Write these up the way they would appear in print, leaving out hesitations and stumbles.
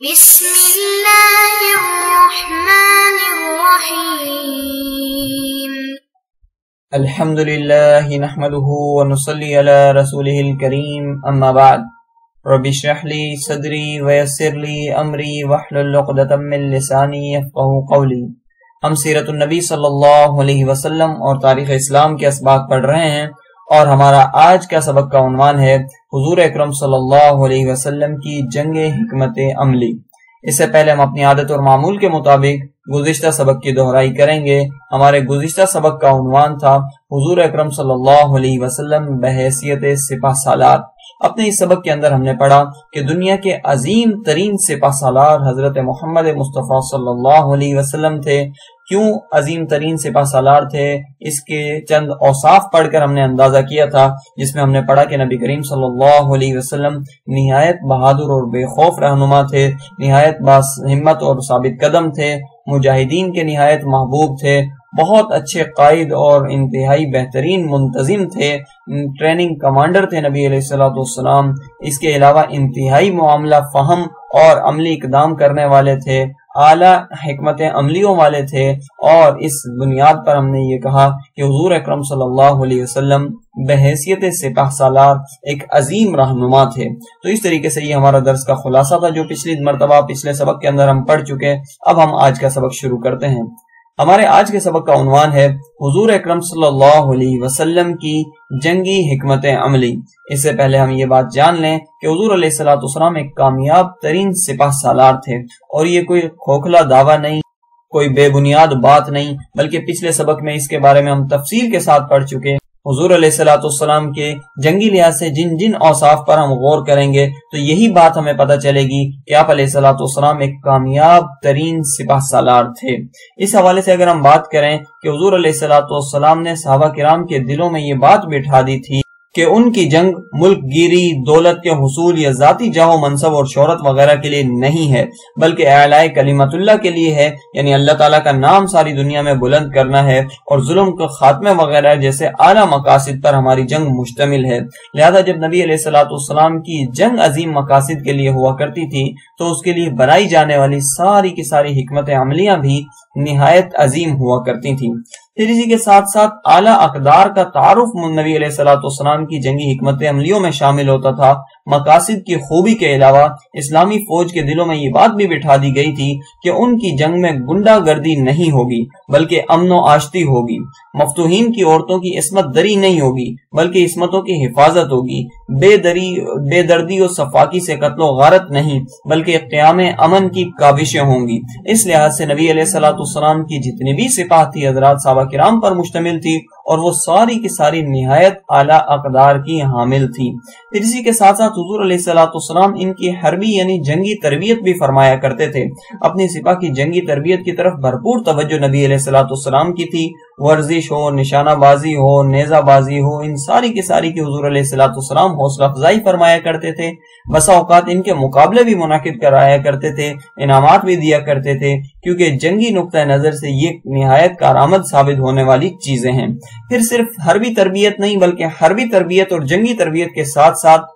بسم اللہ الرحمن الرحیم الحمدللہ نحمده ونصلی علی رسولہ الکریم اما بعد رب اشرح لی صدری ویسر لی امری واحلل عقدۃ من لسانی یفقهوا قولی۔ ہم سیرت النبی صلی اللہ علیہ وسلم اور تاریخ اسلام کے اسباق پڑھ رہے ہیں، اور ہمارا آج کا سبق کا عنوان ہے حضور اکرم صلی اللہ علیہ وسلم کی جنگ حکمت عملی۔ اس سے پہلے ہم اپنی عادت اور معمول کے مطابق گزشتہ سبق کی دہرائی کریں گے۔ ہمارے گزشتہ سبق کا عنوان تھا حضور اکرم صلی اللہ علیہ وسلم بحیثیت سپہ سالار۔ اپنے اس سبق کے اندر ہم نے پڑھا کہ دنیا کے عظیم ترین سپہ سالار حضرت محمد مصطفیٰ صلی اللہ علیہ وسلم تھے۔ کیوں عظیم ترین سپہ سالار تھے؟ اس کے چند اوصاف پڑھ کر ہم نے اندازہ کیا تھا، جس میں ہم نے پڑھا کہ نبی کریم صلی اللہ علیہ وسلم نہایت بہادر اور بے خوف رہنما تھے، نہایت باہمت اور ثابت قدم تھے، مجاہدین کے نہایت محبوب تھے، بہت اچھے قائد اور انتہائی بہترین منتظم تھے، ٹریننگ کمانڈر تھے نبی علیہ الصلوۃ والسلام۔ اس کے علاوہ انتہائی معاملہ فہم اور عملی اقدام کرنے والے تھے، اعلیٰ حکمت عملیوں والے تھے، اور اس بنیاد پر ہم نے یہ کہا کہ حضور اکرم صلی اللہ علیہ وسلم بحیثیت سپہ سالار ایک عظیم رہنما تھے۔ تو اس طریقے سے یہ ہمارا درس کا خلاصہ تھا جو پچھلی مرتبہ پچھلے سبق کے اندر ہم پڑھ چکے۔ اب ہم آج کا سبق شروع کرتے ہیں۔ ہمارے آج کے سبق کا عنوان ہے حضور اکرم صلی اللہ علیہ وسلم کی جنگی حکمت عملی۔ اس سے پہلے ہم یہ بات جان لیں کہ حضور علیہ الصلوۃ والسلام ایک کامیاب ترین سپہ سالار تھے، اور یہ کوئی کھوکھلا دعویٰ نہیں، کوئی بے بنیاد بات نہیں، بلکہ پچھلے سبق میں اس کے بارے میں ہم تفصیل کے ساتھ پڑھ چکے۔ حضور علیہ الصلوۃ والسلام کے جنگی لحاظ سے جن جن اوصاف پر ہم غور کریں گے تو یہی بات ہمیں پتہ چلے گی کہ آپ علیہ الصلوۃ والسلام ایک کامیاب ترین سپہ سالار تھے۔ اس حوالے سے اگر ہم بات کریں کہ حضور علیہ الصلوۃ والسلام نے صحابہ کرام کے دلوں میں یہ بات بٹھا دی تھی کہ ان کی جنگ ملک گیری، دولت کے حصول یا ذاتی جاہ و منصب اور شہرت وغیرہ کے لیے نہیں ہے، بلکہ اعلاء کلمت اللہ کے لیے ہے، یعنی اللہ تعالیٰ کا نام ساری دنیا میں بلند کرنا ہے، اور ظلم کے خاتمے وغیرہ جیسے اعلیٰ مقاصد پر ہماری جنگ مشتمل ہے۔ لہذا جب نبی علیہ الصلوۃ والسلام کی جنگ عظیم مقاصد کے لیے ہوا کرتی تھی تو اس کے لیے بنائی جانے والی ساری کی ساری حکمت عملیاں بھی نہایت عظیم ہوا کرتی تھیں۔ پھر اسی کے ساتھ ساتھ اعلیٰ اقدار کا تعارف نبی علیہ الصلوۃ والسلام کی جنگی حکمت عملیوں میں شامل ہوتا تھا۔ مقاصد کی خوبی کے علاوہ اسلامی فوج کے دلوں میں یہ بات بھی بٹھا دی گئی تھی کہ ان کی جنگ میں گنڈا گردی نہیں ہوگی بلکہ امن و آشتی ہوگی، مفتوحین کی عورتوں کی عصمت دری نہیں ہوگی بلکہ عصمتوں کی حفاظت ہوگی، بے دردی و صفاکی سے قتل و غارت نہیں بلکہ قیام امن کی کاوشیں ہوں گی۔ اس لحاظ سے نبی علیہ الصلوۃ والسلام کی جتنی بھی سپاہ تھی حضرات صحابہ کرام پر مشتمل تھی، اور وہ ساری کی ساری نہایت اعلیٰ اقدار کی حامل تھی۔ پھر اسی کے ساتھ ساتھ حضور علیہ الصلوۃ والسلام ان کی حربی یعنی جنگی تربیت بھی فرمایا کرتے تھے۔ اپنی سپاہ کی جنگی تربیت کی طرف بھرپور توجہ نبی علیہ الصلوۃ والسلام کی تھی۔ ورزش ہو، نشانہ بازی ہو، نیزہ بازی ہو، ان ساری کی ساری کی حضور علیہ الصلوۃ والسلام حوصلہ افزائی فرمایا کرتے تھے۔ بسا اوقات ان کے مقابلے بھی منعقد کرایا کرتے تھے، انعامات بھی دیا کرتے تھے، کیونکہ جنگی نقطہ نظر سے یہ نہایت کارآمد ثابت ہونے والی چیزیں ہیں۔ پھر صرف حربی تربیت نہیں بلکہ حربی تربیت اور جنگی تربیت کے ساتھ ساتھ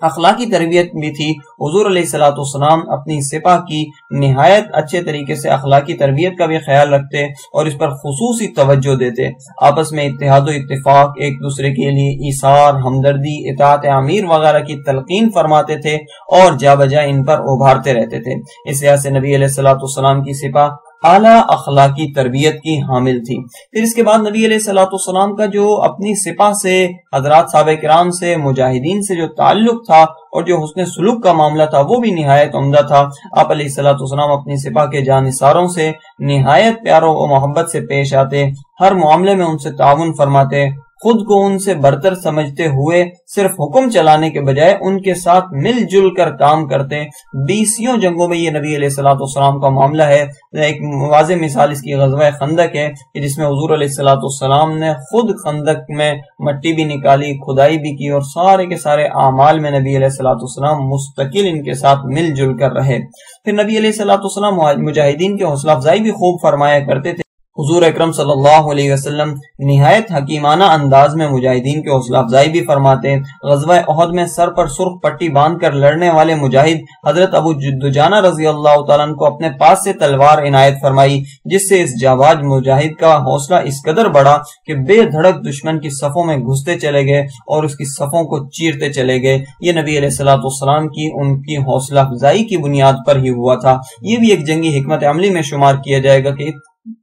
اخلاقی تربیت بھی تھی۔ حضور علیہ الصلوۃ والسلام اپنی سپاہ کی نہایت اچھے طریقے سے اخلاقی تربیت کا بھی خیال رکھتے اور اس پر خصوصی توجہ دیتے۔ آپس میں اتحاد و اتفاق، ایک دوسرے کے لیے ایثار، ہمدردی، اطاعت امیر وغیرہ کی تلقین فرماتے تھے اور جا بجا ان پر ابھارتے رہتے تھے۔ اس لحاظ سے نبی علیہ الصلوۃ والسلام کی سپاہ اعلیٰ اخلاقی تربیت کی حامل تھی۔ پھر اس کے بعد نبی علیہ الصلوۃ والسلام کا جو اپنی سپاہ سے، حضرات صحابہ کرام سے، مجاہدین سے جو تعلق تھا اور جو حسن سلوک کا معاملہ تھا وہ بھی نہایت عمدہ تھا۔ آپ علیہ الصلوۃ والسلام اپنی سپاہ کے جانثاروں سے نہایت پیار و محبت سے پیش آتے، ہر معاملے میں ان سے تعاون فرماتے، خود کو ان سے برتر سمجھتے ہوئے صرف حکم چلانے کے بجائے ان کے ساتھ مل جل کر کام کرتے۔ 20 جنگوں میں یہ نبی علیہ الصلوۃ والسلام کا معاملہ ہے۔ ایک واضح مثال اس کی غزوہ خندق ہے کہ جس میں حضور علیہ الصلوۃ والسلام نے خود خندق میں مٹی بھی نکالی، کھدائی بھی کی، اور سارے کے سارے اعمال میں نبی علیہ الصلوۃ والسلام مستقل ان کے ساتھ مل جل کر رہے۔ پھر نبی علیہ الصلوۃ والسلام مجاہدین کی حوصلہ افزائی بھی خوب فرمایا کرتے تھے۔ حضور اکرم صلی اللہ علیہ وسلم نہایت حکیمانہ انداز میں مجاہدین کی حوصلہ افزائی بھی فرماتے۔ غزوہ احد میں سر پر سرخ پٹی باندھ کر لڑنے والے مجاہد حضرت ابو دجانہ رضی اللہ تعالیٰ عنہ کو اپنے پاس سے تلوار عنایت فرمائی، جس سے اس جاواز مجاہد کا حوصلہ اس قدر بڑھا کہ بے دھڑک دشمن کی صفوں میں گھستے چلے گئے اور اس کی صفوں کو چیرتے چلے گئے۔ یہ نبی علیہ الصلوۃ والسلام کی ان کی حوصلہ افزائی کی بنیاد پر ہی ہوا تھا۔ یہ بھی ایک جنگی حکمت عملی میں شمار کیا جائے گا کہ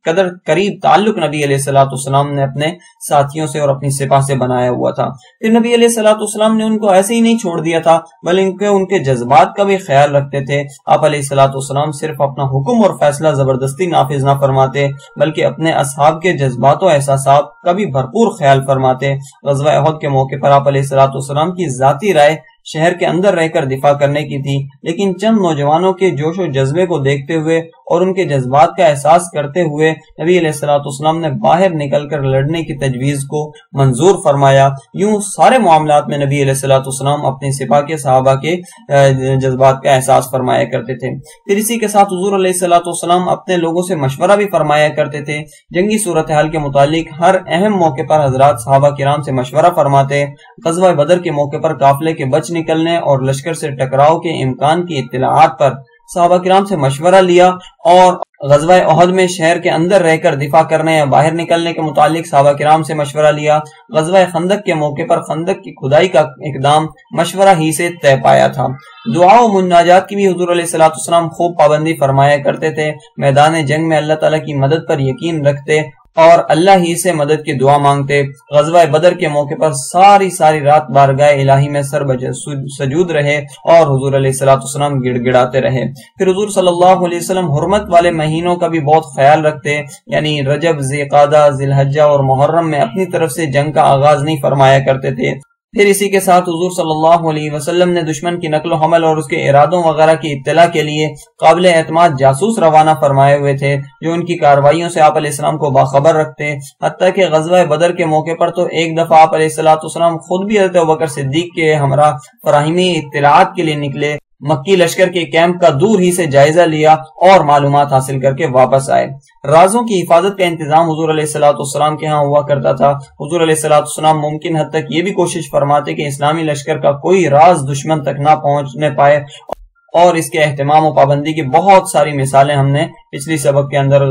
قدر قریب تعلق نبی علیہ الصلوۃ والسلام نے اپنے ساتھیوں سے اور اپنی سپاہ سے بنایا ہوا تھا۔ پھر نبی علیہ الصلوۃ والسلام نے ان کو ایسے ہی نہیں چھوڑ دیا تھا، بلکہ ان کے جذبات کا بھی خیال رکھتے تھے۔ آپ علیہ الصلوۃ والسلام صرف اپنا حکم اور فیصلہ زبردستی نافذ نہ فرماتے، بلکہ اپنے اصحاب کے جذبات و احساسات کا بھی بھرپور خیال فرماتے۔ غزوہ احد کے موقع پر آپ علیہ الصلوۃ والسلام کی ذاتی رائے شہر کے اندر رہ کر دفاع کرنے کی تھی، لیکن چند نوجوانوں کے جوش و جذبے کو دیکھتے ہوئے اور ان کے جذبات کا احساس کرتے ہوئے نبی علیہ الصلوۃ والسلام نے باہر نکل کر لڑنے کی تجویز کو منظور فرمایا۔ یوں سارے معاملات میں نبی علیہ الصلوۃ والسلام اپنی سپاہ کے صحابہ کے جذبات کا احساس فرمایا کرتے تھے۔ پھر اسی کے ساتھ حضور علیہ الصلوۃ والسلام اپنے لوگوں سے مشورہ بھی فرمایا کرتے تھے۔ جنگی صورتحال کے متعلق ہر اہم موقع پر حضرات صحابہ کرام سے مشورہ فرماتے۔ غزوہ بدر کے موقع پر قافلے کے بچ نکلنے اور لشکر سے ٹکراؤ کے امکان کی اطلاعات پر صحابہ کرام سے مشورہ لیا، اور غزوہ احد میں شہر کے اندر رہ کر دفاع کرنے یا باہر نکلنے کے متعلق صحابہ کرام سے مشورہ لیا۔ غزوہ خندق کے موقع پر خندق کی کھدائی کا اقدام مشورہ ہی سے طے پایا تھا۔ دعا و مناجات کی بھی حضور علیہ الصلوۃ والسلام خوب پابندی فرمایا کرتے تھے۔ میدان جنگ میں اللہ تعالیٰ کی مدد پر یقین رکھتے اور اللہ ہی سے مدد کی دعا مانگتے۔ غزوہ بدر کے موقع پر ساری رات بارگاہ الہی میں سر سجود رہے اور حضور علیہ الصلوۃ والسلام گڑ گڑاتے رہے۔ پھر حضور صلی اللہ علیہ وسلم حرمت والے مہینوں کا بھی بہت خیال رکھتے، یعنی رجب، ذی قعدہ، ذی الحجہ اور محرم میں اپنی طرف سے جنگ کا آغاز نہیں فرمایا کرتے تھے۔ پھر اسی کے ساتھ حضور صلی اللہ علیہ وسلم نے دشمن کی نقل و حمل اور اس کے ارادوں وغیرہ کی اطلاع کے لیے قابل اعتماد جاسوس روانہ فرمائے ہوئے تھے، جو ان کی کارروائیوں سے آپ علیہ السلام کو باخبر رکھتے۔ حتیٰ کہ غزوہ بدر کے موقع پر تو ایک دفعہ آپ علیہ السلام خود بھی حضرت ابوبکر صدیق کے ہمراہ فراہمی اطلاعات کے لیے نکلے، مکی لشکر کے کیمپ کا دور ہی سے جائزہ لیا اور معلومات حاصل کر کے واپس آئے۔ رازوں کی حفاظت کا انتظام حضور علیہ الصلوۃ والسلام کے ہاں ہوا کرتا تھا۔ حضور علیہ الصلوۃ والسلام ممکن حد تک یہ بھی کوشش فرماتے کہ اسلامی لشکر کا کوئی راز دشمن تک نہ پہنچنے پائے، اور اس کے اہتمام و پابندی کی بہت ساری مثالیں ہم نے پچھلی سبق کے اندر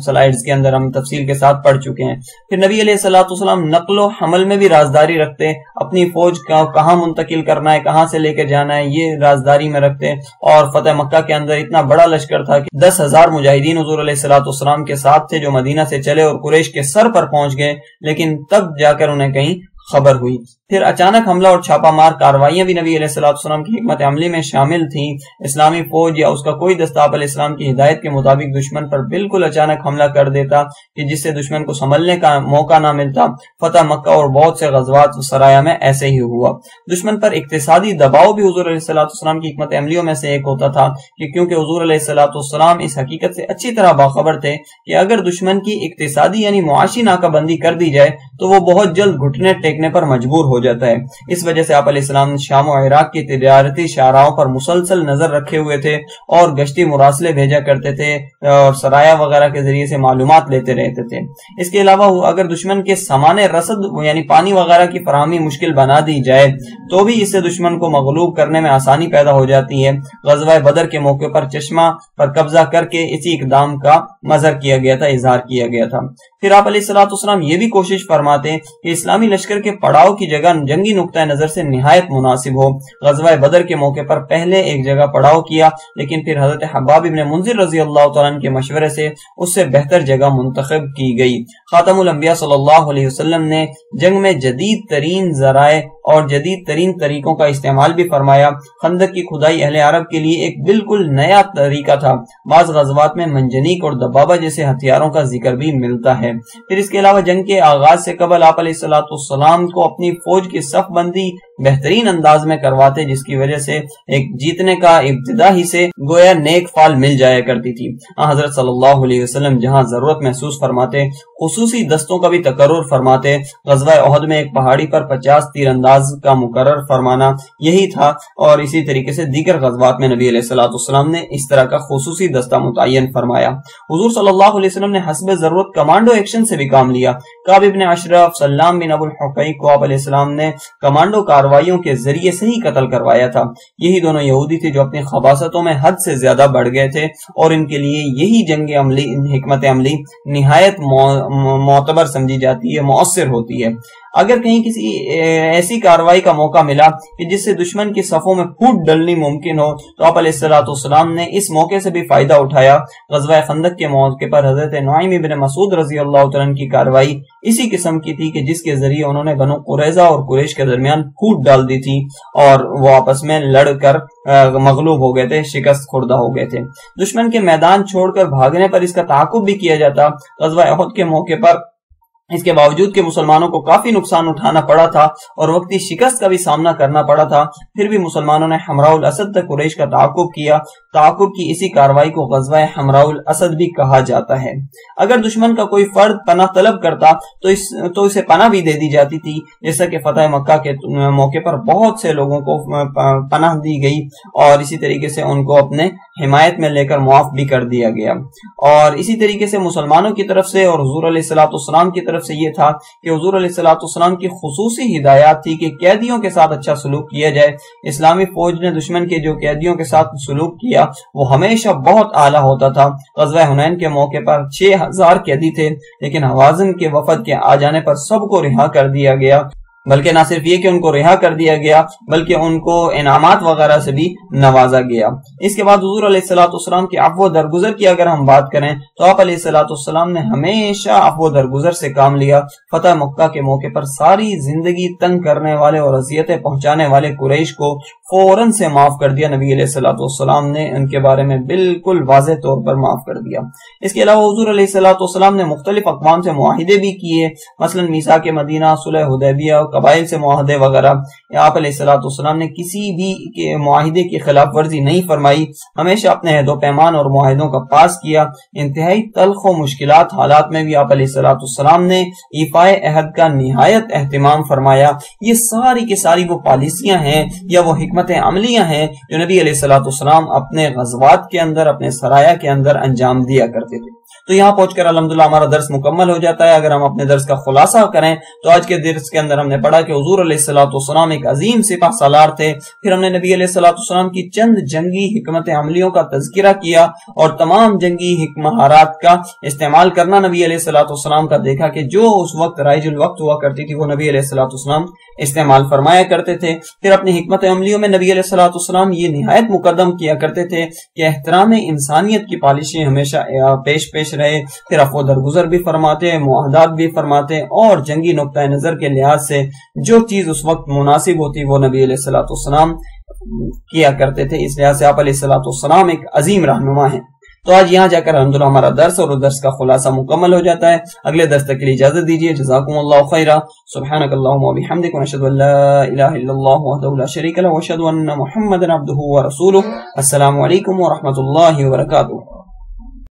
سلائیڈز کے اندر ہم تفصیل کے ساتھ پڑھ چکے ہیں۔ پھر نبی علیہ الصلوۃ والسلام نقل و حمل میں بھی رازداری رکھتے، اپنی فوج کہاں منتقل کرنا ہے، کہاں سے لے کے جانا ہے، یہ رازداری میں رکھتے۔ اور فتح مکہ کے اندر اتنا بڑا لشکر تھا کہ 10,000 مجاہدین حضور علیہ الصلوۃ والسلام کے ساتھ تھے، جو مدینہ سے چلے اور قریش کے سر پر پہنچ گئے، لیکن تب جا کر انہیں کہیں خبر ہوئی۔ پھر اچانک حملہ اور چھاپہ مار کاروائیاں بھی نبی علیہ الصلوۃ والسلام کی حکمت عملی میں شامل تھیں۔ اسلامی فوج یا اس کا کوئی دستہ آپ علیہ السلام کی ہدایت کے مطابق دشمن پر بالکل اچانک حملہ کر دیتا کہ جس سے دشمن کو سنبھلنے کا موقع نہ ملتا۔ فتح مکہ اور بہت سے غزوات سرایا میں ایسے ہی ہوا۔ دشمن پر اقتصادی دباؤ بھی حضور علیہ الصلوۃ والسلام کی حکمت عملیوں میں سے ایک ہوتا تھا، کہ کیونکہ حضور علیہ الصلوۃ والسلام اس حقیقت سے اچھی طرح باخبر تھے کہ اگر دشمن کی اقتصادی یعنی معاشی ناکہ بندی کر دی جائے تو وہ بہت جلد گھٹنے ٹیکنے پر مجبور ہو جاتا ہے۔ اس وجہ سے آپ علیہ السلام شام و عراق کی تجارتی شاہراہوں پر مسلسل نظر رکھے ہوئے تھے اور گشتی مراسلے بھیجا کرتے تھے اور سرایا وغیرہ کے ذریعے سے معلومات لیتے رہتے تھے۔ اس کے علاوہ اگر دشمن کے سامان رسد یعنی پانی وغیرہ کی فراہمی مشکل بنا دی جائے تو بھی اس سے دشمن کو مغلوب کرنے میں آسانی پیدا ہو جاتی ہے۔ غزوہ بدر کے موقع پر چشمہ پر قبضہ کر کے اسی اقدام کا مظہر کیا گیا تھا، اظہار کیا گیا تھا۔ پھر آپ علیہ الصلوۃ والسلام یہ بھی کوشش فرماتے کہ اسلامی لشکر کے پڑاؤ کی جگہ جنگی نقطہ نظر سے نہایت مناسب ہو۔ غزوہ بدر کے موقع پر پہلے ایک جگہ پڑاؤ کیا، لیکن پھر حضرت حباب ابن منذر رضی اللہ تعالیٰ عنہ کے مشورے سے اس سے بہتر جگہ منتخب کی گئی۔ خاتم الانبیاء صلی اللہ علیہ وسلم نے جنگ میں جدید ترین ذرائع اور جدید ترین طریقوں کا استعمال بھی فرمایا۔ خندق کی کھدائی اہل عرب کے لیے ایک بالکل نیا طریقہ تھا۔ بعض غزوات میں منجنیق اور دبابہ جیسے ہتھیاروں کا ذکر بھی ملتا ہے۔ پھر اس کے علاوہ جنگ کے آغاز سے قبل آپ علیہ الصلوۃ والسلام کو اپنی فوج کی صف بندی بہترین انداز میں کرواتے، جس کی وجہ سے ایک جیتنے کا ابتدا ہی سے گویا نیک فال مل جایا کرتی تھی۔ حضرت صلی اللہ علیہ وسلم جہاں ضرورت محسوس فرماتے خصوصی دستوں کا بھی تقرر فرماتے. غزوہ احد میں ایک پہاڑی پر 50 تیر انداز کا مقرر فرمانا یہی تھا، اور اسی طریقے سے دیگر غزوات میں نبی علیہ الصلوۃ والسلام نے اس طرح کا خصوصی دستہ متعین فرمایا. حضور صلی اللہ علیہ وسلم نے حسب ضرورت کمانڈو ایکشن سے بھی کام لیا. کعب بن اشرف، سلام بن ابو الحقیق کو آپ علیہ السلام نے کمانڈو کارروائیوں کے ذریعے سے ہی قتل کروایا تھا. یہی دونوں یہودی تھے جو اپنی خباثتوں میں حد سے زیادہ بڑھ گئے تھے، اور ان کے لیے یہی جنگ عملی حکمت عملی نہایت معتبر سمجھی جاتی ہے، مؤثر ہوتی ہے. اگر کہیں کسی ایسی کارروائی کا موقع ملا کہ جس سے دشمن کی صفوں میں پھوٹ ڈلنی ممکن ہو تو آپ علیہ السلام نے اس موقع سے بھی فائدہ اٹھایا. غزوہ خندق کے موقع پر حضرت نعیم بن مسعود رضی اللہ تعالیٰ عنہ کی کارروائی اسی قسم کی تھی کہ جس کے ذریعے انہوں نے بنو قریظہ اور قریش کے درمیان پھوٹ ڈال دی تھی، اور وہ آپس میں لڑ کر مغلوب ہو گئے تھے، شکست خوردہ ہو گئے تھے. دشمن کے میدان چھوڑ کر بھاگنے پر اس کا تعاقب بھی کیا جاتا. غزوہ احد کے موقع پر اس کے باوجود کہ مسلمانوں کو کافی نقصان اٹھانا پڑا تھا اور وقتی شکست کا بھی سامنا کرنا پڑا تھا، پھر بھی مسلمانوں نے حمراء الاسد تک قریش کا تعاقب کیا. تعاقب کی اسی کارروائی کو غزوہ حمراء الاسد بھی کہا جاتا ہے. اگر دشمن کا کوئی فرد پناہ طلب کرتا تو اسے پناہ بھی دے دی جاتی تھی، جیسا کہ فتح مکہ کے موقع پر بہت سے لوگوں کو پناہ دی گئی اور اسی طریقے سے ان کو اپنے حمایت میں لے کر معاف بھی کر دیا گیا. اور اسی طریقے سے مسلمانوں کی طرف سے اور حضور علیہ الصلوۃ والسلام کی طرف سے یہ تھا کہ حضور علیہ الصلوۃ والسلام کی خصوصی ہدایات تھی کہ قیدیوں کے ساتھ اچھا سلوک کیا جائے. اسلامی فوج نے دشمن کے جو قیدیوں کے ساتھ سلوک کیا وہ ہمیشہ بہت اعلیٰ ہوتا تھا. غزوہ حنین کے موقع پر 6000 قیدی تھے، لیکن حوازن کے وفد کے آ جانے پر سب کو رہا کر دیا گیا. بلکہ نہ صرف یہ کہ ان کو رہا کر دیا گیا بلکہ ان کو انعامات وغیرہ سے بھی نوازا گیا. اس کے بعد حضور علیہ الصلوۃ والسلام کی عفو و درگزر کی اگر ہم بات کریں تو آپ علیہ الصلوۃ والسلام نے ہمیشہ عفو و درگزر سے کام لیا. فتح مکہ کے موقع پر ساری زندگی تنگ کرنے والے اور اذیتیں پہنچانے والے قریش کو فوراً سے معاف کر دیا. نبی علیہ الصلوۃ والسلام نے ان کے بارے میں بالکل واضح طور پر معاف کر دیا. اس کے علاوہ حضور علیہ الصلوۃ والسلام نے مختلف اقوام سے معاہدے بھی کیے، مثلا میثاق مدینہ، صلح حدیبیہ، قبائل سے معاہدے وغیرہ. آپ علیہ الصلوۃ والسلام نے کسی بھی معاہدے کی خلاف ورزی نہیں فرمائی، ہمیشہ اپنے عہد و پیمان اور معاہدوں کا پاس کیا. انتہائی تلخ و مشکلات حالات میں بھی آپ علیہ الصلوۃ والسلام نے ایفائے عہد کا نہایت اہتمام فرمایا. یہ ساری کی ساری وہ پالیسیاں ہیں یا وہ حکمت عملیاں ہیں جو نبی علیہ الصلوۃ والسلام اپنے غزوات کے اندر، اپنے سرایا کے اندر انجام دیا کرتے تھے. تو یہاں پہنچ کر الحمدللہ ہمارا درس مکمل ہو جاتا ہے. اگر ہم اپنے درس کا خلاصہ کریں تو آج کے درس کے اندر ہم نے پڑھا کہ حضور علیہ الصلوۃ والسلام ایک عظیم سپہ سالار تھے. پھر ہم نے نبی علیہ الصلوۃ والسلام کی چند جنگی حکمت عملیوں کا تذکرہ کیا اور تمام جنگی مہارات کا استعمال کرنا نبی علیہ الصلوۃ والسلام کا دیکھا کہ جو اس وقت رائج الوقت ہوا کرتی تھی وہ نبی علیہ الصلوۃ والسلام استعمال فرمایا کرتے تھے. پھر اپنی حکمت عملیوں میں نبی علیہ الصلوۃ والسلام یہ نہایت مقدم کیا کرتے تھے کہ احترام انسانیت کی پالیسیاں ہمیشہ پیش رہے. پھر عفو درگزر بھی فرماتے، معاہدات بھی فرماتے، اور جنگی نقطہ نظر کے لحاظ سے جو چیز اس وقت مناسب ہوتی وہ نبی علیہ الصلوۃ والسلام کیا کرتے تھے. اس لحاظ سے آپ علیہ الصلوۃ والسلام ایک عظیم رہنما ہیں. تو آج یہاں جا کر الحمدللہ ہمارا درس اور درس کا خلاصہ مکمل ہو جاتا ہے. اگلے درس تک کے لیے اجازت دیجیے. جزاکم اللہ خیرا. سبحانک اللہم و بحمدک، ونشہد ان لا الہ الا اللہ وحدہ لا شریک لہ، واشہد ان محمدا عبدہ ورسولہ. السلام علیکم ورحمۃ اللہ وبرکاتہ.